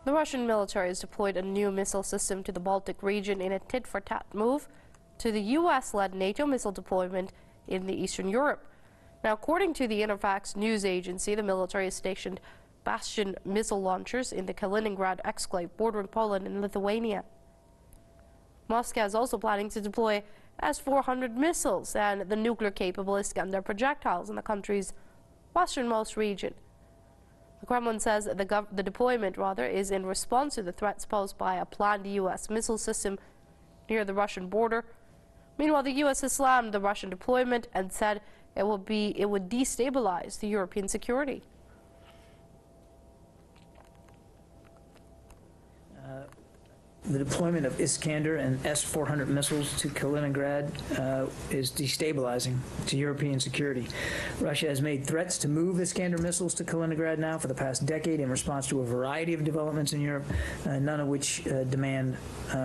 The Russian military has deployed a new missile system to the Baltic region in a tit-for-tat move to the US-led NATO missile deployment in the Eastern Europe. Now, according to the Interfax news agency, the military has stationed Bastion missile launchers in the Kaliningrad exclave bordering Poland and Lithuania. Moscow is also planning to deploy S-400 missiles and the nuclear-capable Iskander projectiles in the country's westernmost region. The Kremlin says the deployment, is in response to the threats posed by a planned U.S. missile system near the Russian border. Meanwhile, the U.S. has slammed the Russian deployment and said it would destabilize the European security. The deployment of Iskander and S-400 missiles to Kaliningrad is destabilizing to European security. Russia has made threats to move Iskander missiles to Kaliningrad now for the past decade in response to a variety of developments in Europe, none of which demand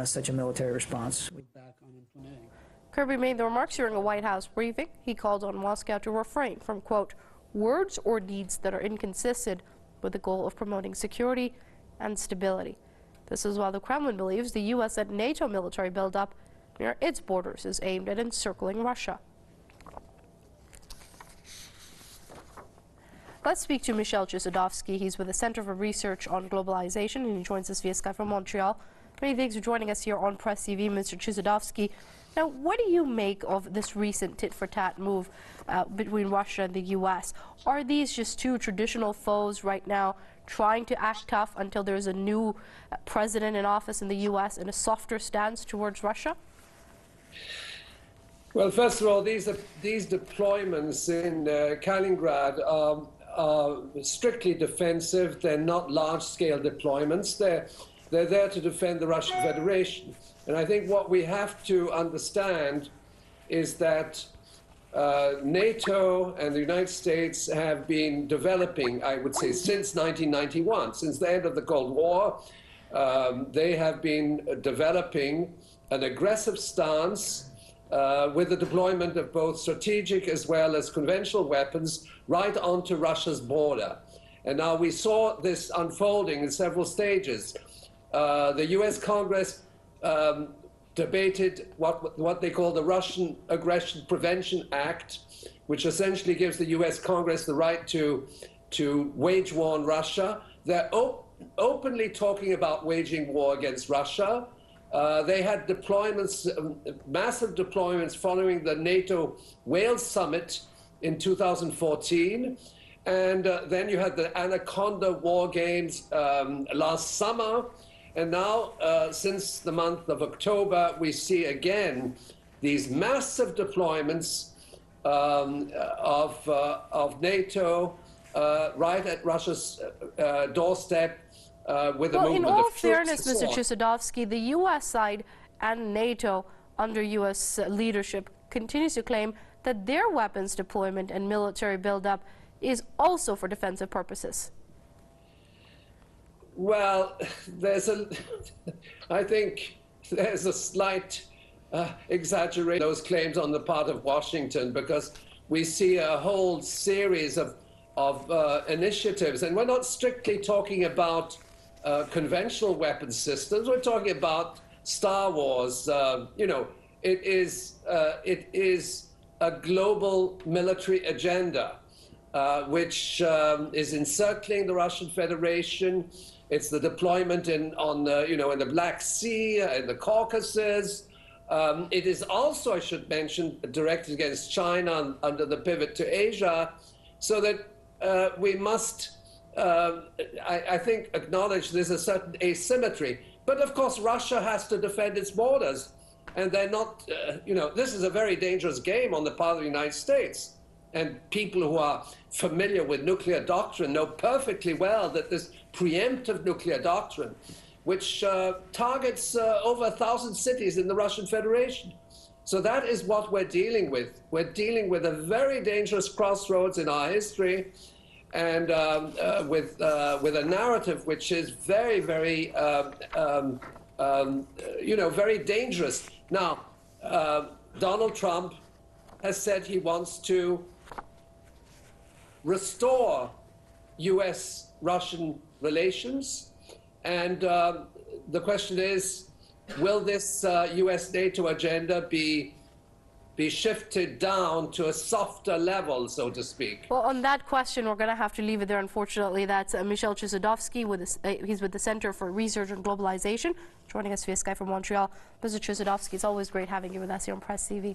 such a military response. Kirby made the remarks during a White House briefing. He called on Moscow to refrain from, quote, words or deeds that are inconsistent with the goal of promoting security and stability. This is while the Kremlin believes the U.S. and NATO military buildup near its borders is aimed at encircling Russia. Let's speak to Michel Chossudovsky. He's with the Center for Research on Globalization, and he joins us via Skype from Montreal. Many thanks for joining us here on Press TV, Mr. Chossudovsky. Now, what do you make of this recent tit-for-tat move between Russia and the U.S.? Are these just two traditional foes right now trying to act tough until there's a new president in office in the U.S. and a softer stance towards Russia? Well, first of all, these deployments in Kaliningrad are strictly defensive. They're not large-scale deployments. They're there to defend the Russian Federation. And I think what we have to understand is that NATO and the United States have been developing, I would say, since 1991, since the end of the Cold War. They have been developing an aggressive stance with the deployment of both strategic as well as conventional weapons right onto Russia's border. And now we saw this unfolding in several stages. The U.S. Congress debated what they call the Russian Aggression Prevention Act, which essentially gives the U.S. Congress the right to wage war on Russia. They're openly talking about waging war against Russia. They had deployments, massive deployments following the NATO Wales summit in 2014. And then you had the Anaconda War Games last summer. And now, since the month of October, we see again these massive deployments of NATO right at Russia's doorstep with the movement of troops. Well, in all fairness, Mr. Chossudovsky, the U.S. side and NATO under U.S. leadership continues to claim that their weapons deployment and military buildup is also for defensive purposes. Well, I think there's a slight exaggeration of those claims on the part of Washington, because we see a whole series of initiatives, and we're not strictly talking about conventional weapon systems. We're talking about Star Wars. You know, it is a global military agenda which is encircling the Russian Federation. It's the deployment in the Black Sea, in the Caucasus. It is also, I should mention, directed against China under the pivot to Asia, so that we must, I think, acknowledge there's a certain asymmetry. But of course, Russia has to defend its borders, and they're not, this is a very dangerous game on the part of the United States. And people who are familiar with nuclear doctrine know perfectly well that this preemptive nuclear doctrine, which targets over 1,000 cities in the Russian Federation. So that is what we're dealing with. We're dealing with a very dangerous crossroads in our history, and with a narrative which is very, very, very dangerous. Now, Donald Trump has said he wants to restore U.S.-Russian relations, And the question is, will this US-NATO agenda be shifted down to a softer level, so to speak? Well, on that question, we're going to have to leave it there, unfortunately. That's Michel Chizadovsky. He's with the Center for Research and Globalization, joining us via Skype from Montreal. Mr. Chizadovsky, it's always great having you with us here on Press TV.